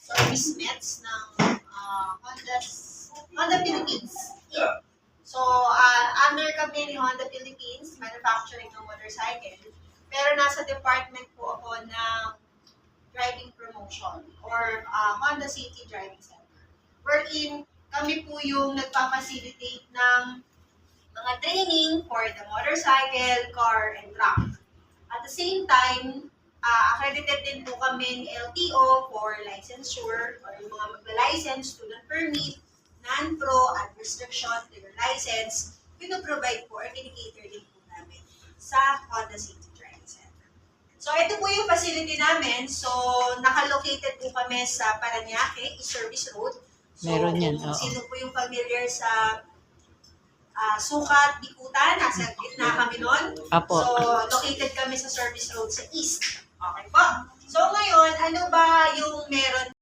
service mets ng Honda Philippines. Yeah. So, under kami ni Honda Philippines, manufacturing ng motorcycle. Pero nasa department po ako ng driving promotion or Honda City Driving Center. Wherein kami po yung nagpapacilitate ng mga training for the motorcycle, car, and truck. At the same time, accredited din po kami ni LTO for licensure or yung mga magla-license, student permit, non-pro at restriction to your license, pinoprovide po or pinikater din po namin sa Honda City Driving Center. So, ito po yung facility namin. So, nakalocated po kami sa Parañaque, East-Service Road. So, Meron yan, kung oo. sino po yung familiar sa Sukat, Bikutan, nasa gitna kami nun. Apo. So, located kami sa Service Road sa East. Okay po. So, ngayon, ano ba yung meron